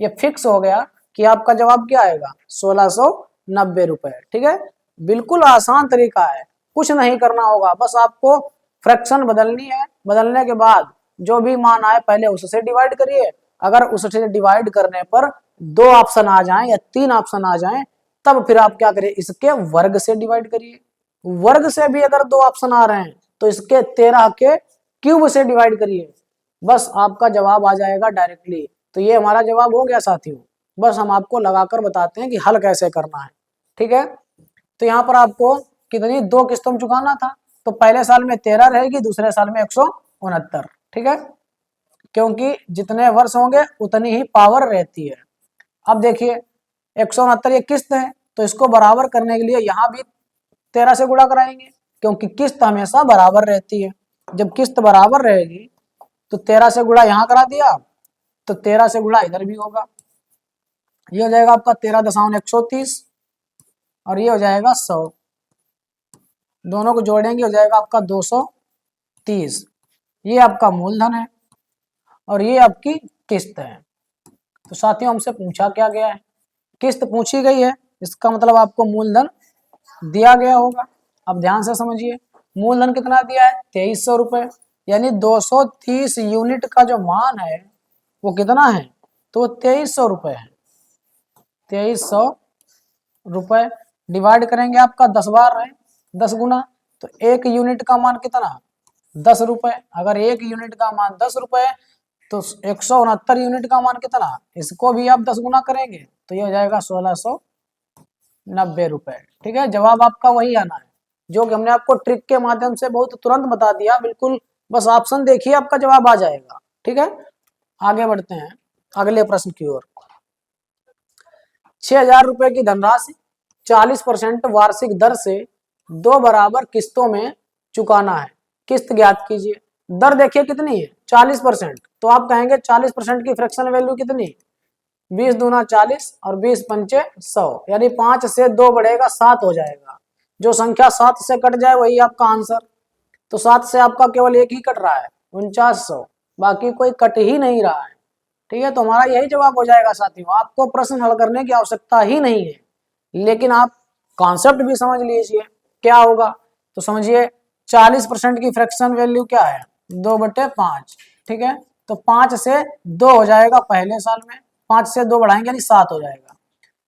ये फिक्स हो गया कि आपका जवाब क्या आएगा, 1690 रुपए। ठीक है, बिल्कुल आसान तरीका है, कुछ नहीं करना होगा, बस आपको फ्रैक्शन बदलनी है। बदलने के बाद जो भी मान आए पहले उससे डिवाइड करिए। अगर उससे डिवाइड करने पर 2 ऑप्शन आ जाएं या 3 ऑप्शन आ जाएं तब फिर आप क्या करिए, इसके वर्ग से डिवाइड करिए। वर्ग से भी अगर 2 ऑप्शन आ रहे हैं तो इसके 13 के क्यूब से डिवाइड करिए। बस आपका जवाब आ जाएगा डायरेक्टली। तो ये हमारा जवाब हो गया साथियों। बस हम आपको लगाकर बताते हैं कि हल कैसे करना है। ठीक है, तो यहाँ पर आपको कितनी 2 किस्तों में चुकाना था, तो पहले साल में 13 रहेगी, दूसरे साल में 169। ठीक है, क्योंकि जितने वर्ष होंगे उतनी ही पावर रहती है। अब देखिए 169 ये किस्त है, तो इसको बराबर करने के लिए यहाँ भी 13 से गुणा कराएंगे, क्योंकि किस्त हमेशा बराबर रहती है। जब किस्त बराबर रहेगी तो 13 से गुणा यहाँ करा दिया, तो 13 से गुणा इधर भी होगा। ये हो जाएगा आपका 13.130 और ये हो जाएगा 100, दोनों को जोड़ेंगे हो जाएगा आपका 230। ये आपका मूलधन है और ये आपकी किस्त है। तो साथियों हमसे पूछा क्या गया है, किस्त पूछी गई है, इसका मतलब आपको मूलधन दिया गया होगा। अब ध्यान से समझिए, मूलधन कितना दिया है, 2300 रुपए, यानी 230 यूनिट का जो मान है वो कितना है, तो 2300 रुपए है। 2300 रुपए डिवाइड करेंगे आपका 10 बार है, 10 गुना, तो 1 यूनिट का मान कितना, 10 रुपए। अगर 1 यूनिट का मान 10 रुपए तो 169 यूनिट का मान कितना, इसको भी आप 10 गुना करेंगे तो ये हो जाएगा 1690 रुपए। ठीक है, जवाब आपका वही आना है जो कि हमने आपको ट्रिक के माध्यम से बहुत तुरंत बता दिया। बिल्कुल बस ऑप्शन देखिए, आपका जवाब आ जाएगा। ठीक है, आगे बढ़ते हैं अगले प्रश्न की ओर। 6000 रुपए की धनराशि 40% वार्षिक दर से 2 बराबर किस्तों में चुकाना है, किस्त ज्ञात कीजिए। दर देखिए कितनी है, 40%, तो आप कहेंगे 40% की फ्रैक्शन वैल्यू कितनी, 20 दूना 40 और 20 पंचे 100, यानी 5 से 2 बढ़ेगा 7 हो जाएगा। जो संख्या 7 से कट जाए वही आपका आंसर। तो 7 से आपका केवल एक ही कट रहा है 4900, बाकी कोई कट ही नहीं रहा है। ठीक है, तो हमारा यही जवाब हो जाएगा साथियों। आपको प्रश्न हल करने की आवश्यकता ही नहीं है, लेकिन आप कॉन्सेप्ट भी समझ लीजिए क्या होगा। तो समझिए 40% की फ्रैक्शन वैल्यू क्या है, 2/5। ठीक है, तो 5 से 2 हो जाएगा पहले साल में, 5 से 2 बढ़ाएंगे यानी 7 हो जाएगा।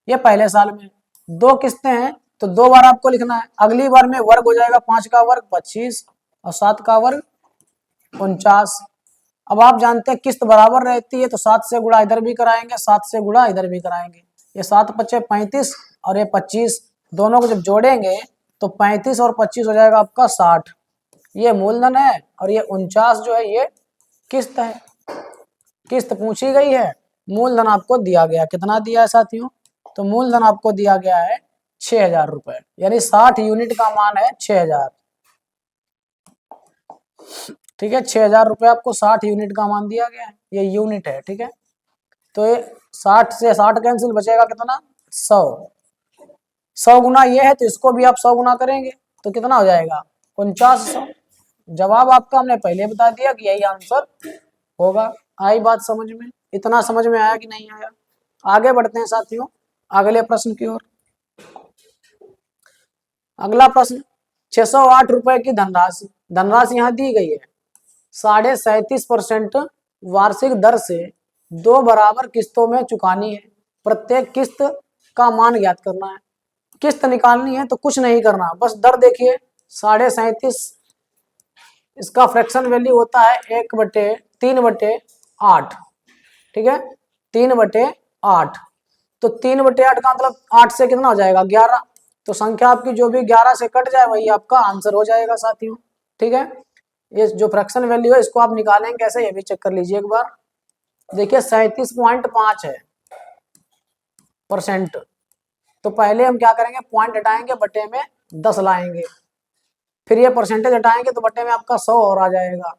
ये पहले साल में 2 किस्तें हैं तो 2 बार आपको लिखना है। अगली बार में वर्ग हो जाएगा, 5 का वर्ग 25 और 7 का वर्ग 49। अब आप जानते हैं किस्त बराबर रहती है, तो 7 से गुणा इधर भी कराएंगे, 7 से गुणा इधर भी कराएंगे। ये 7 पच्चे 35 और ये 25, दोनों को जब जोड़ेंगे तो 35 और 25 हो जाएगा आपका 60। ये मूलधन है और ये 49 जो है ये किस्त है। किस्त पूछी गई है, मूलधन आपको दिया गया, कितना दिया है साथियों, तो मूलधन आपको दिया गया है 6000 रुपए, यानी 60 यूनिट का मान है 6000। ठीक है, 6000 रुपए आपको 60 यूनिट का मान दिया गया है, ये यूनिट है। ठीक है, तो ये 60 से 60 कैंसिल, बचेगा कितना, 100। 100 गुना ये है तो इसको भी आप 100 गुना करेंगे तो कितना हो जाएगा, 4900। जवाब आपका हमने पहले बता दिया कि यही आंसर होगा। आई बात समझ में, इतना समझ में आया कि नहीं आया। आगे बढ़ते हैं साथियों अगले प्रश्न की ओर। अगला प्रश्न, 608 रुपए की धनराशि, धनराशि यहाँ दी गई है 37.5% वार्षिक दर से 2 बराबर किस्तों में चुकानी है। प्रत्येक किस्त का मान ज्ञात करना है। किस्त निकालनी है तो कुछ नहीं करना, बस दर देखिए 37.5, इसका फ्रैक्शन वैल्यू होता है 3/8। ठीक है, 3/8, तो 3/8 का मतलब 8 से कितना हो जाएगा, 11। तो संख्या आपकी जो भी 11 से कट जाए वही आपका आंसर हो जाएगा साथियों। ठीक है, ये जो फ्रैक्शन वैल्यू है इसको आप निकालेंगे कैसे, ये भी चेक कर लीजिए एक बार। देखिए 37.5 है परसेंट, तो पहले हम क्या करेंगे, पॉइंट हटाएंगे, बटे में 10 लाएंगे, फिर ये परसेंटेज हटाएंगे तो बटे में आपका 100 और आ जाएगा।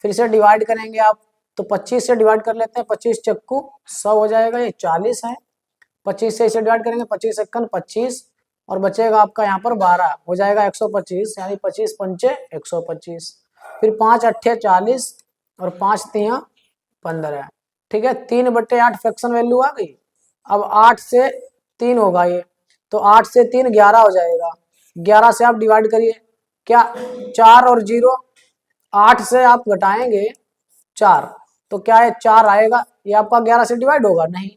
फिर से डिवाइड करेंगे आप, तो 25 से डिवाइड कर लेते हैं, 25 चक्कू 100 हो जाएगा, ये 40 है। 25 से इसे डिवाइड करेंगे, 25 एकन 25 और बचेगा आपका यहाँ पर 12 हो जाएगा 125, यानी 25 पंचे 125। फिर 5 अट्ठे 40 और 5 तिया 15। ठीक है, 3/8 फ्रैक्शन वैल्यू आ गई। अब 8 से 3 होगा ये, तो 8 से 3 11 हो जाएगा। 11 से आप डिवाइड करिए, क्या 4 और 0, 8 से आप घटाएंगे 4 तो क्या है 4 आएगा, ये आपका 11 से डिवाइड होगा नहीं।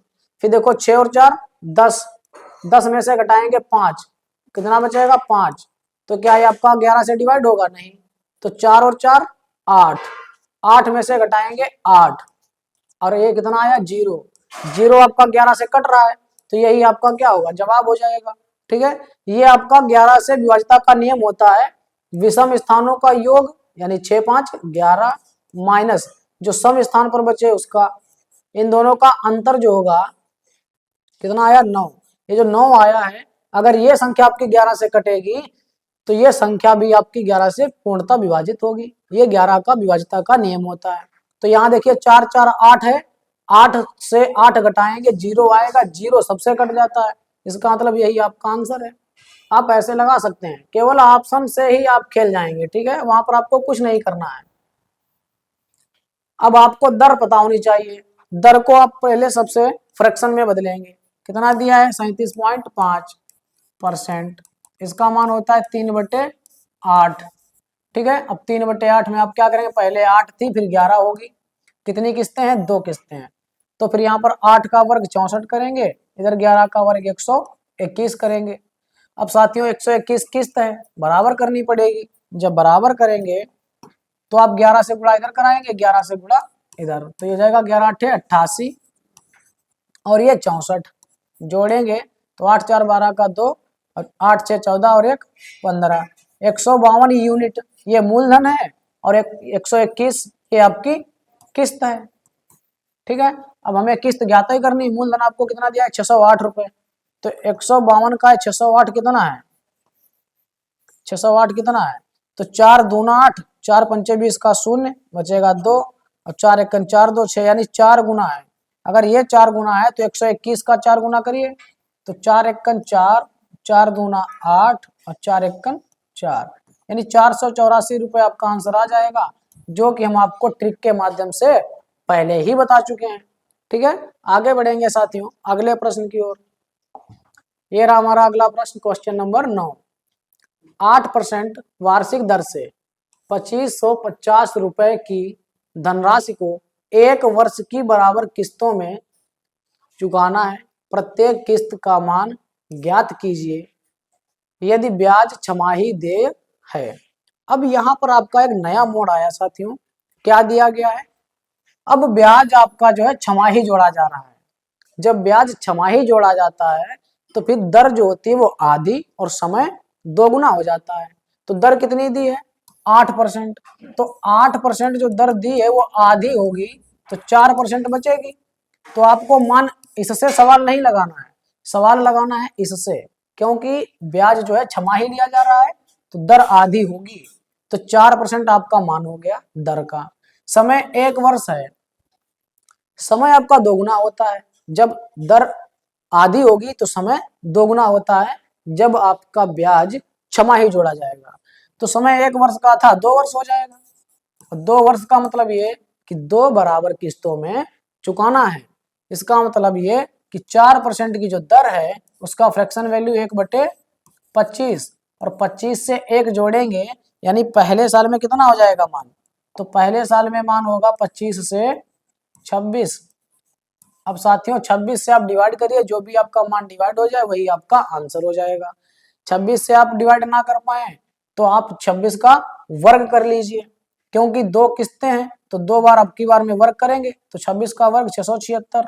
फिर देखो 6 और 4 10, 10 में से घटाएंगे 5, कितना बचेगा 5, तो क्या ये आपका 11 से डिवाइड होगा नहीं। तो 4 और 4 8, 8 में से घटाएंगे 8, और ये कितना आया 0। 0 आपका 11 से कट रहा है, तो यही आपका क्या होगा, जवाब हो जाएगा। ठीक है, ये आपका 11 से विभाज्यता का नियम होता है, विषम स्थानों का योग यानी 6 5 11 माइनस जो सम स्थान पर बचे उसका, इन दोनों का अंतर जो होगा कितना आया 9। ये जो 9 आया है, अगर ये संख्या आपकी 11 से कटेगी तो ये संख्या भी आपकी 11 से पूर्णतः विभाजित होगी। ये 11 का विभाज्यता का नियम होता है। तो यहाँ देखिए 4 4 8 है, 8 से 8 घटाएंगे 0 आएगा, 0 सबसे कट जाता है, इसका मतलब यही आपका आंसर है। आप ऐसे लगा सकते हैं, केवल ऑप्शन से ही आप खेल जाएंगे। ठीक है, वहां पर आपको कुछ नहीं करना है। अब आपको दर पता होनी चाहिए। दर को आप पहले सबसे फ्रैक्शन में बदलेंगे। कितना दिया है 37.5%, इसका मान होता है 3/8। ठीक है, अब 3/8 में आप क्या करेंगे, पहले 8 थी फिर 11 होगी। कितनी किस्तें हैं, 2 किस्तें हैं, तो फिर यहाँ पर 8 का वर्ग 64 करेंगे, इधर 11 का वर्ग 121 करेंगे। अब साथियों 121 किस्त है, बराबर करनी पड़ेगी। जब बराबर करेंगे तो आप 11 से गुणा इधर कराएंगे, 11 से गुणा इधर, तो ये जाएगा 11 8 88 और ये 64 जोड़ेंगे तो 8 4 12 का 2 और 8 6 14 और 1 15, 152 यूनिट ये मूलधन है और 121 ये आपकी किस्त है। ठीक है, अब हमें किस्त ज्ञात ही करनी। मूलधन आपको कितना दिया है 608 रुपए, तो 152 का 608 कितना है, 608 कितना है, तो 4 दूना 8, 4 पंचे 20 का 0 बचेगा 2 और 4 1 4 2 6 यानी 4 गुना है। अगर ये 4 गुना है तो 121 का 4 गुना करिए, तो 4 1 4, 4 दूना 8 और 4 1 4 यानी 484 रुपए आपका आंसर आ जाएगा, जो कि हम आपको ट्रिक के माध्यम से पहले ही बता चुके हैं। ठीक है, आगे बढ़ेंगे साथियों अगले प्रश्न की ओर। ये रहा हमारा अगला प्रश्न, क्वेश्चन नंबर 9। 8% वार्षिक दर से 2550 रुपए की धनराशि को 1 वर्ष की बराबर किस्तों में चुकाना है। प्रत्येक किस्त का मान ज्ञात कीजिए यदि ब्याज छमाही देय है। अब यहाँ पर आपका एक नया मोड आया साथियों, क्या दिया गया है, अब ब्याज आपका जो है छमाही जोड़ा जा रहा है। जब ब्याज छमाही जोड़ा जाता है तो फिर दर जो होती है वो आधी और समय दोगुना हो जाता है। तो दर कितनी दी है 8%, तो 8% जो दर दी है वो आधी होगी, तो 4% बचेगी। तो आपको मान इससे सवाल नहीं लगाना है, सवाल लगाना है इससे, क्योंकि ब्याज जो है छमाही लिया जा रहा है तो दर आधी होगी, तो 4% आपका मान हो गया दर का। समय 1 वर्ष है, समय आपका दोगुना होता है जब दर आधी होगी, तो समय दोगुना होता है जब आपका ब्याज छमाही जोड़ा जाएगा। तो समय 1 वर्ष का था 2 वर्ष हो जाएगा, और 2 वर्ष का मतलब ये कि 2 बराबर किस्तों में चुकाना है। इसका मतलब ये कि 4% की जो दर है उसका फ्रैक्शन वैल्यू 1/25, और 25 से 1 जोड़ेंगे यानी पहले साल में कितना हो जाएगा मान, तो पहले साल में मान होगा 25 से 26। अब साथियों 26 से आप डिवाइड करिए, जो भी आपका मान डिवाइड हो जाए वही आपका आंसर हो जाएगा। 26 से आप डिवाइड ना कर पाए तो आप 26 का वर्ग कर लीजिए, क्योंकि 2 किस्तें हैं तो 2 बार अब की बार में वर्ग करेंगे, तो 26 का वर्ग 676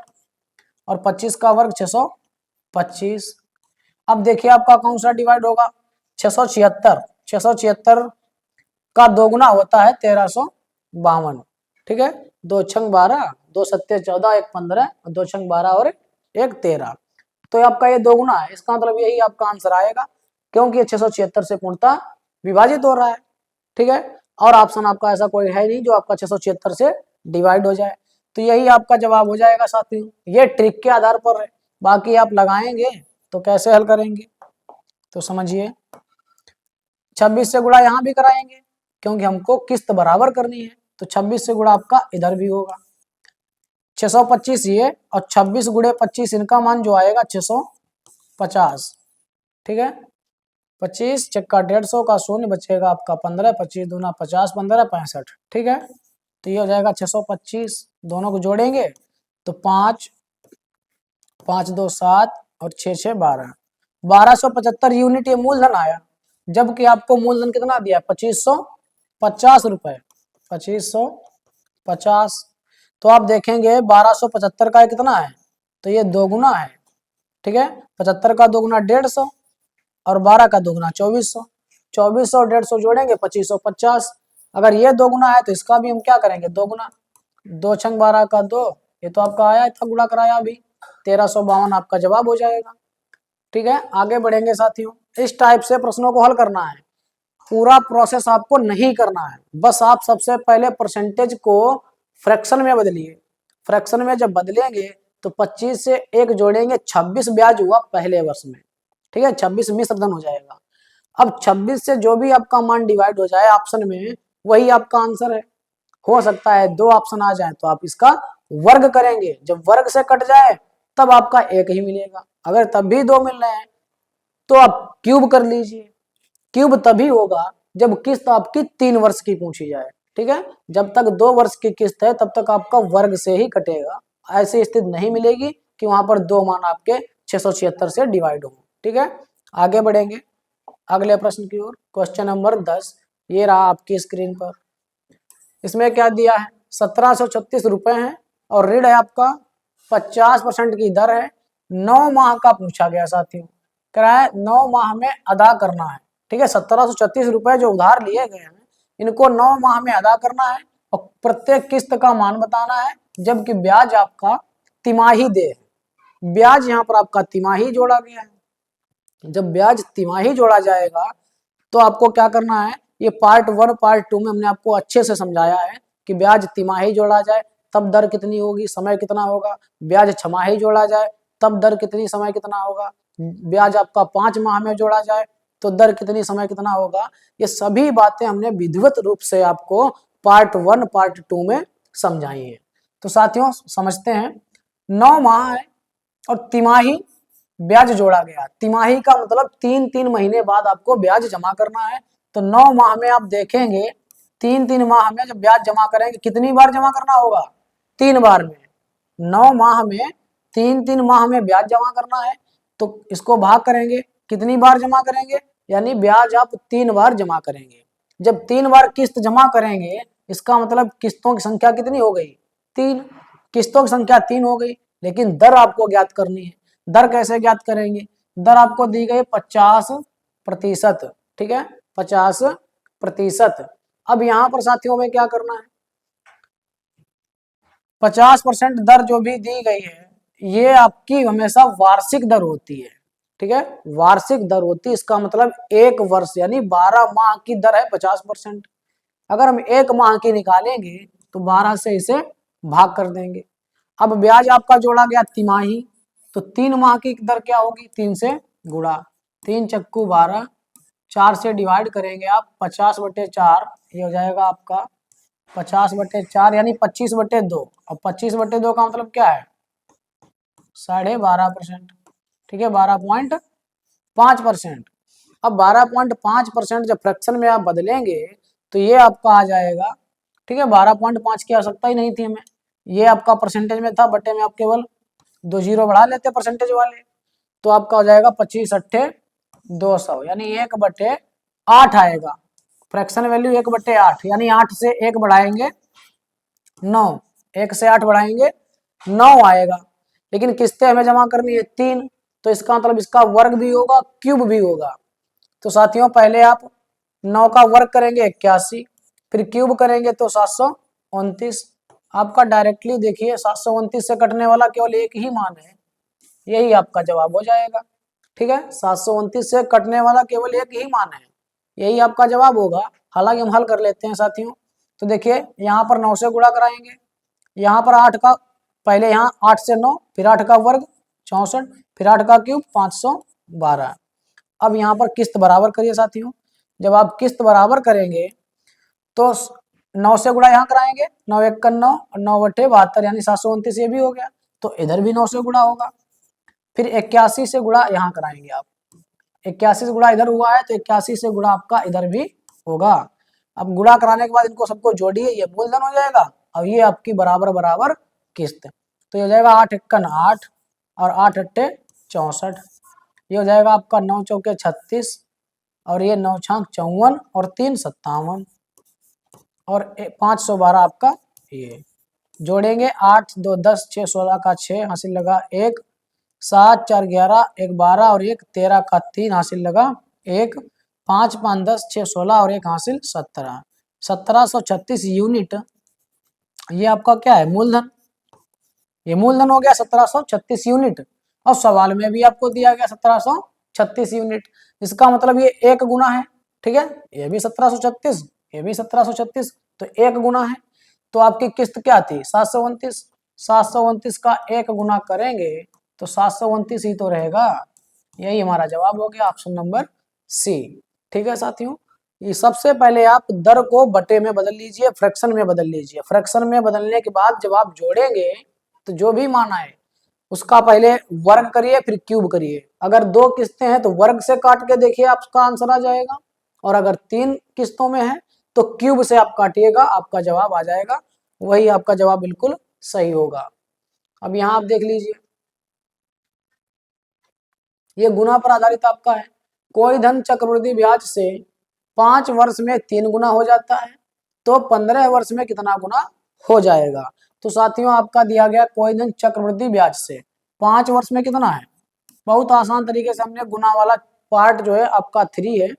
और 25 का वर्ग 625। अब देखिए आपका कौन सा डिवाइड होगा, 676, 676 का दोगुना होता है 1352। ठीक है, 2 छंग 12, 2 सत्ते 14, 1 15, 2 छंग 12 और 1 13, तो आपका ये दोगुना है। इसका मतलब यही आपका आंसर आएगा, क्योंकि ये 676 से पूर्णतः विभाजित हो रहा है। ठीक है, और ऑप्शन आपका ऐसा कोई है नहीं जो आपका 676 से डिवाइड हो जाए, तो यही आपका जवाब हो जाएगा साथियों। ये ट्रिक के आधार पर है, बाकी आप लगाएंगे तो कैसे हल करेंगे, तो समझिए 26 से गुणा यहाँ भी कराएंगे क्योंकि हमको किस्त बराबर करनी है, तो 26 से गुणा आपका इधर भी होगा 625 ये, और 26 गुणे 25 इनका मान जो आएगा 650। ठीक है, 25 चक्का 150 का 0 बचेगा आपका 15, 25 दूना 50, 15 65। ठीक है, तो ये हो जाएगा 625, दोनों को जोड़ेंगे तो 5 5 2 7 और 6 6 12, 1275 यूनिट ये मूलधन आया, जबकि आपको मूलधन कितना दिया 2550 रुपए, 2550 50। तो आप देखेंगे 1275 का कितना है, तो ये दोगुना है। ठीक है, 75 का दोगुना 150 और 12 का दोगुना 2400। 2400 और 150 जोड़ेंगे 2550। अगर ये दोगुना है तो इसका भी हम क्या करेंगे, दोगुना। 2×12 का 2, ये तो आपका आया था गुणा कराया अभी, 1352 आपका जवाब हो जाएगा। ठीक है, आगे बढ़ेंगे साथियों। इस टाइप से प्रश्नों को हल करना है, पूरा प्रोसेस आपको नहीं करना है। बस आप सबसे पहले परसेंटेज को फ्रैक्शन में बदलिए। फ्रैक्शन में जब बदलेंगे तो 25 से 1 जोड़ेंगे, 26 ब्याज हुआ पहले वर्ष में। ठीक है, 26 मिश्र धन हो जाएगा। अब 26 से जो भी आपका मान डिवाइड हो जाए ऑप्शन में, वही आपका आंसर है। हो सकता है 2 ऑप्शन आ जाए तो आप इसका वर्ग करेंगे, जब वर्ग से कट जाए तब आपका 1 ही मिलेगा। अगर तब भी 2 मिल रहे हैं तो आप क्यूब कर लीजिए। क्यूब तभी होगा जब किस्त आपकी 3 वर्ष की पूछी जाए। ठीक है, जब तक 2 वर्ष की किस्त है तब तक आपका वर्ग से ही कटेगा। ऐसी स्थिति नहीं मिलेगी कि वहां पर 2 मान आपके 676 से डिवाइड हो। ठीक है, आगे बढ़ेंगे अगले प्रश्न की ओर। क्वेश्चन नंबर 10 ये रहा आपकी स्क्रीन पर। इसमें क्या दिया है, 1736 रुपए है और ऋण है आपका 50% की दर है। 9 माह का पूछा गया साथियों, कह रहा है 9 माह में अदा करना है। ठीक है, 1736 रुपए जो उधार लिए गए हैं इनको 9 माह में अदा करना है और प्रत्येक किस्त का मान बताना है, जबकि ब्याज आपका तिमाही दे। ब्याज यहाँ पर आपका तिमाही जोड़ा गया है। जब ब्याज तिमाही जोड़ा जाएगा तो आपको क्या करना है, ये पार्ट 1 पार्ट 2 में हमने आपको अच्छे से समझाया है कि ब्याज तिमाही जोड़ा जाए तब दर कितनी होगी, समय कितना होगा। ब्याज छमाही जोड़ा जाए तब दर कितनी, समय कितना होगा। ब्याज आपका 5 माह में जोड़ा जाए तो दर कितनी, समय कितना होगा। ये सभी बातें हमने विधिवत रूप से आपको पार्ट 1 पार्ट 2 में समझाई है। तो साथियों समझते हैं, 9 माह है और तिमाही ब्याज जोड़ा गया। तिमाही का मतलब 3-3 महीने बाद आपको ब्याज जमा करना है। तो 9 माह में आप देखेंगे 3-3 माह में जब ब्याज जमा करेंगे कितनी बार जमा करना होगा, 3 बार में। 9 माह में 3-3 माह में ब्याज जमा करना है तो इसको भाग करेंगे, कितनी बार जमा करेंगे, यानी ब्याज आप 3 बार जमा करेंगे। जब 3 बार किस्त जमा करेंगे इसका मतलब किस्तों की संख्या कितनी हो गई, 3। किस्तों की संख्या 3 हो गई, लेकिन दर आपको ज्ञात करनी है। दर कैसे ज्ञात करेंगे, दर आपको दी गई 50%। ठीक है, 50%। अब यहां पर साथियों में क्या करना है, 50% दर जो भी दी गई है ये आपकी हमेशा वार्षिक दर होती है। ठीक है, वार्षिक दर होती है, इसका मतलब 1 वर्ष यानी 12 माह की दर है 50%। अगर हम 1 माह की निकालेंगे तो 12 से इसे भाग कर देंगे। अब ब्याज आपका जोड़ा गया तिमाही, तो 3 माह की दर क्या होगी, 3 से गुणा। 3 चक्कू 12, 4 से डिवाइड करेंगे आप, 50/4 ये हो जाएगा आपका 50/4 यानी 25/2। और 25/2 का मतलब क्या है, 12.5%। ठीक है, 12.5%। अब 12.5% जब फ्रैक्शन में आप बदलेंगे तो ये आपका आ जाएगा। ठीक है, 12.5 की आवश्यकता ही नहीं थी हमें, ये आपका परसेंटेज में था, बटे में आप केवल 2 जीरो बढ़ा लेते परसेंटेज वाले, तो आपका हो जाएगा 25/200 यानी 1/8 आएगा। फ्रैक्शन वैल्यू 1/8 यानी 8 से 1 बढ़ाएंगे 9, 1 से 8 बढ़ाएंगे 9 आएगा। लेकिन किस्तें हमें जमा करनी है 3, तो इसका मतलब इसका वर्ग भी होगा क्यूब भी होगा। तो साथियों पहले आप 9 का वर्ग करेंगे 81, फिर क्यूब करेंगे तो 729। आपका डायरेक्टली देखिए 729 से कटने वाला केवल एक ही मान है, यही आपका जवाब हो जाएगा। ठीक है, 729 से कटने वाला केवल एक ही मान है, यही आपका जवाब होगा। हालांकि हम हल कर लेते हैं साथियों। तो देखिए यहाँ पर 9 से गुणा कराएंगे, यहाँ पर 8 का, पहले यहाँ 8 से 9, फिर 8 का वर्ग 64, फिर 8 का क्यूब 512। अब यहाँ पर किस्त बराबर करिए साथियों। जब आप किस्त बराबर करेंगे तो 9 से गुणा यहाँ कराएंगे, 9 1 का 9 और 9/72 यानी 729 ये भी हो गया, तो इधर भी 9 से गुणा होगा। फिर 81 से गुणा यहाँ कराएंगे आप, 81 से गुणा इधर हुआ है तो 81 से गुणा आपका इधर भी होगा। अब गुणा कराने के बाद इनको सबको जोड़िए, ये मूलधन हो जाएगा और ये आपकी बराबर बराबर किस्त। तो ये हो जाएगा 8 1 8 और 8 8 64, ये हो जाएगा आपका 9 चौके 36 और ये 9 छाक 54 और 3 57 और 512 आपका ये जोड़ेंगे 8 2 10 6 16 का 6 हासिल लगा 1, 7 4 11 1 12 और 1 13 का 3 हासिल लगा 1, 5 5 10 6 16 और 1 हासिल 17, 1736 यूनिट। ये आपका क्या है, मूलधन। ये मूलधन हो गया 1736 यूनिट। और सवाल में भी आपको दिया गया 1736 यूनिट, इसका मतलब ये एक गुना है। ठीक है, ये भी 1736, ये भी 1736, तो एक गुना है। तो आपकी किस्त क्या थी, 729। 729 का एक गुना करेंगे तो 729 ही तो रहेगा। यही हमारा जवाब हो गया, ऑप्शन नंबर सी। ठीक है साथियों, ये सबसे पहले आप दर को बटे में बदल लीजिए, फ्रैक्शन में बदल लीजिए। फ्रैक्शन में बदलने के बाद जब आप जोड़ेंगे तो जो भी मान आए उसका पहले वर्ग करिए फिर क्यूब करिए। अगर 2 किस्तें हैं तो वर्ग से काट के देखिए, आपका आंसर आ जाएगा। और अगर 3 किस्तों में है तो क्यूब से आप काटिएगा, आपका जवाब आ जाएगा। वही आपका जवाब बिल्कुल सही होगा। अब यहाँ आप देख लीजिए, ये गुना पर आधारित आपका है। कोई धन चक्रवृद्धि ब्याज से 5 वर्ष में 3 गुना हो जाता है तो 15 वर्ष में कितना गुना हो जाएगा। तो साथियों आपका दिया गया कोई धन चक्रवृद्धि ब्याज से 5 वर्ष में कितना है। बहुत आसान तरीके से हमने गुना वाला पार्ट जो है आपका 3 है,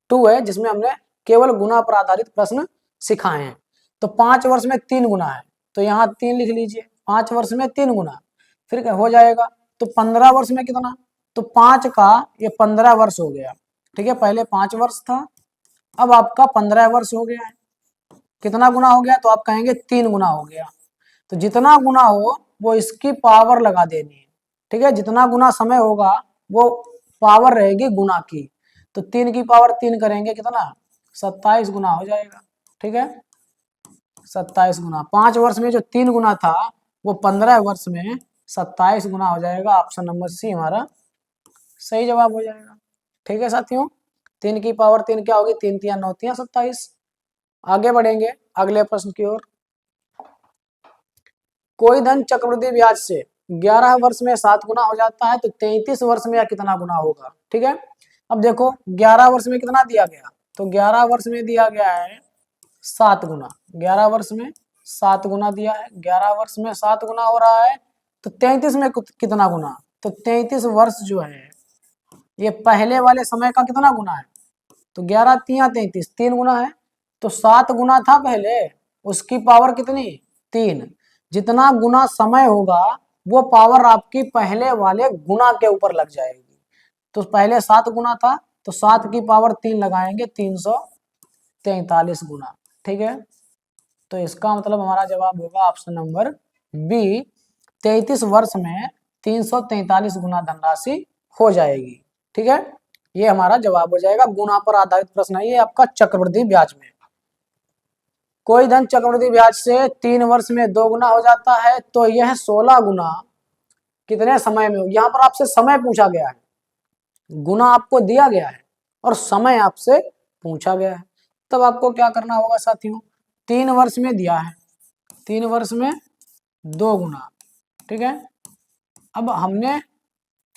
2 है, जिसमें हमने केवल गुना पर आधारित प्रश्न सिखाए हैं। तो 5 वर्ष में 3 गुना है तो यहाँ 3 लिख लीजिए, 5 वर्ष में 3 गुना, फिर क्या हो जाएगा। तो 15 वर्ष में कितना, तो 5 का ये 15 वर्ष हो गया। ठीक है, पहले 5 वर्ष था, अब आपका 15 वर्ष हो गया है। कितना गुना हो गया, तो आप कहेंगे 3 गुना हो गया। तो जितना गुना हो वो इसकी पावर लगा देनी है। ठीक है, जितना गुना समय होगा वो पावर रहेगी गुना की। तो 3 की पावर 3 करेंगे कितना, 27 गुना हो जाएगा। ठीक है, 27 गुना 5 वर्ष में जो 3 गुना था वो 15 वर्ष में 27 गुना हो जाएगा। ऑप्शन नंबर सी हमारा सही जवाब हो जाएगा। ठीक है साथियों, 3 की पावर 3 क्या होगी, 3 3 9 3 27। आगे बढ़ेंगे अगले प्रश्न की ओर। कोई धन चक्रवृद्धि ब्याज से 11 वर्ष में 7 गुना हो जाता है तो 33 वर्ष में कितना गुना होगा। ठीक है, अब देखो 11 वर्ष में कितना दिया गया, तो 11 वर्ष में दिया गया है 7 गुना। 11 वर्ष में 7 गुना दिया है, 11 वर्ष में 7 गुना हो रहा है। तो 33 में कितना गुना, तो 33 वर्ष जो है ये पहले वाले समय का कितना गुना है, तो 11 3 33, 3 गुना है। तो 7 गुना था पहले, उसकी पावर कितनी, 3। जितना गुना समय होगा वो पावर आपकी पहले वाले गुना के ऊपर लग जाएगी। तो पहले 7 गुना था तो 7 की पावर 3 लगाएंगे, 343 गुना। ठीक है, तो इसका मतलब हमारा जवाब होगा ऑप्शन नंबर बी, 33 वर्ष में 343 गुना धनराशि हो जाएगी। ठीक है, ये हमारा जवाब हो जाएगा। गुना पर आधारित प्रश्न है ये आपका चक्रवृद्धि ब्याज में। कोई धन चक्रवृद्धि ब्याज से 3 वर्ष में 2 गुना हो जाता है तो यह 16 गुना कितने समय में हो। यहाँ पर आपसे समय पूछा गया है, गुना आपको दिया गया है और समय आपसे पूछा गया है। तब आपको क्या करना होगा साथियों, 3 वर्ष में दिया है, 3 वर्ष में 2 गुना। ठीक है, अब हमने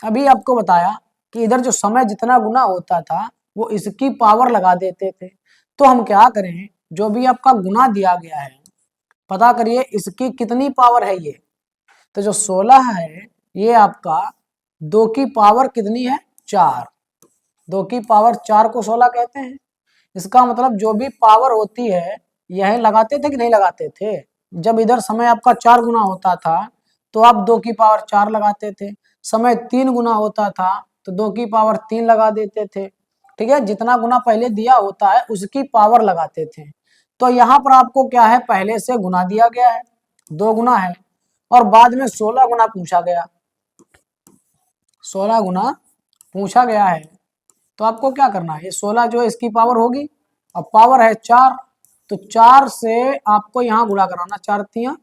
अभी आपको बताया कि इधर जो समय जितना गुना होता था वो इसकी पावर लगा देते थे। तो हम क्या करें, जो भी आपका गुना दिया गया है पता करिए इसकी कितनी पावर है ये। तो जो 16 है ये आपका 2 की पावर कितनी है, 4। 2 की पावर 4 को 16 कहते हैं। इसका मतलब जो भी पावर होती है यह लगाते थे कि नहीं लगाते थे। जब इधर समय आपका 4 गुना होता था तो आप 2 की पावर 4 लगाते थे। समय 3 गुना होता था तो 2 की पावर 3 लगा देते थे। ठीक है, जितना गुना पहले दिया होता है उसकी पावर लगाते थे। तो यहाँ पर आपको क्या है, पहले से गुना दिया गया है, 2 गुना है और बाद में 16 गुना पूछा गया, 16 गुना पूछा गया है। तो आपको क्या करना है, ये 16 जो है इसकी पावर होगी, अब पावर है 4 तो 4 से आपको यहाँ गुणा कराना, 4 3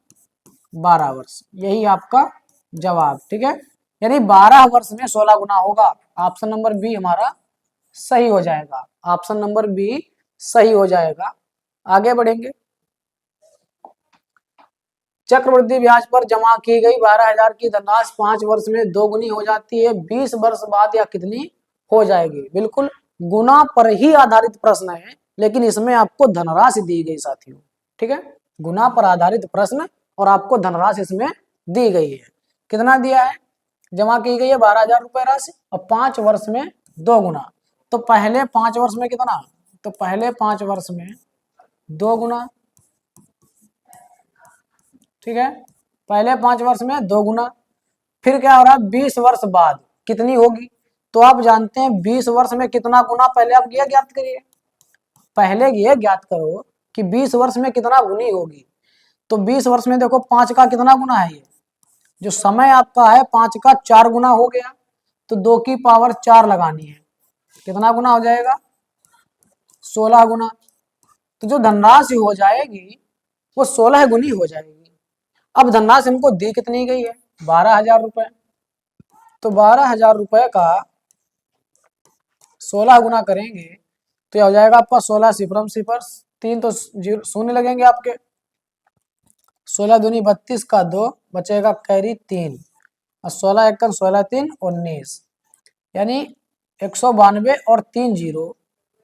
12 वर्ष, यही आपका जवाब। ठीक है, यानी 12 वर्ष में 16 गुना होगा। ऑप्शन नंबर बी हमारा सही हो जाएगा, ऑप्शन नंबर बी सही हो जाएगा। आगे बढ़ेंगे, चक्रवृद्धि ब्याज पर जमा की गई 12,000 की धनराशि 5 वर्ष में 2 गुनी हो जाती है, 20 वर्ष बाद या कितनी हो जाएगी। बिल्कुल गुना पर ही आधारित प्रश्न है लेकिन इसमें आपको धनराशि दी गई साथियों। ठीक है, गुना पर आधारित प्रश्न और आपको धनराशि इसमें दी गई है। कितना दिया है? जमा की गई है 12,000 रुपए राशि और 5 वर्ष में 2 गुना। तो पहले 5 वर्ष में कितना? तो पहले 5 वर्ष में 2 गुना। ठीक है, पहले 5 वर्ष में 2 गुना। फिर क्या हो रहा है? 20 वर्ष बाद कितनी होगी? तो आप जानते हैं 20 वर्ष में कितना गुना, पहले आप ये ज्ञात करिए। पहले ये ज्ञात करो कि 20 वर्ष में कितना गुनी होगी। तो 20 वर्ष में देखो 5 का कितना गुना है? ये जो समय आपका है 5 का 4 गुना हो गया। तो 2 की पावर 4 लगानी है, कितना गुना हो जाएगा? 16 गुना। तो जो धनराशि हो जाएगी वो 16 गुनी हो जाएगी। अब धनराशि हमको दी कितनी गई है? 12,000 रुपए। तो 12,000 रुपए का 16 गुना करेंगे तो यह हो जाएगा आपका 16 सिफरम सिफर 3, तो शून्य लगेंगे आपके। 16 दूनी 32 का 2 बचेगा कैरी 3 और 16 एकम 16 3 19, यानी 192 और 3 जीरो।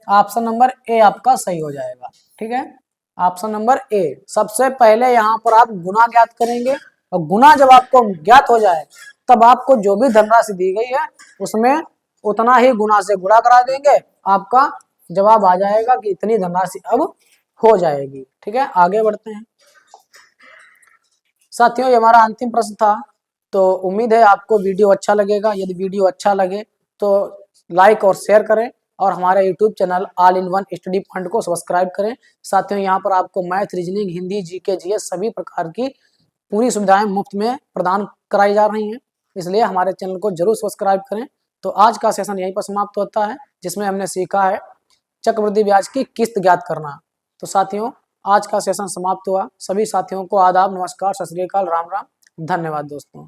ऑप्शन नंबर ए आपका सही हो जाएगा। ठीक है, ऑप्शन नंबर ए। सबसे पहले यहाँ पर आप गुना ज्ञात करेंगे और गुना जब आपको ज्ञात हो जाए तब आपको जो भी धनराशि दी गई है उसमें उतना ही गुना से गुणा करा देंगे, आपका जवाब आ जाएगा कि इतनी धनराशि अब हो जाएगी। ठीक है, आगे बढ़ते हैं साथियों। ये हमारा अंतिम प्रश्न था। तो उम्मीद है आपको वीडियो अच्छा लगेगा। यदि वीडियो अच्छा लगे तो लाइक और शेयर करें और हमारे YouTube channel all in one study point को सब्सक्राइब करें। साथियों, यहाँ पर आपको math, reasoning, Hindi, GK, GS सभी प्रकार की पूरी सुविधाएं मुफ्त में प्रदान कराई जा रही हैं, इसलिए हमारे चैनल को जरूर सब्सक्राइब करें। तो आज का सेशन यहीं पर समाप्त होता है, जिसमें हमने सीखा है चक्रवृद्धि ब्याज की किस्त ज्ञात करना। तो साथियों, आज का सेशन समाप्त हुआ। सभी साथियों को आदाब, नमस्कार, सत श्री अकाल, राम राम, धन्यवाद दोस्तों।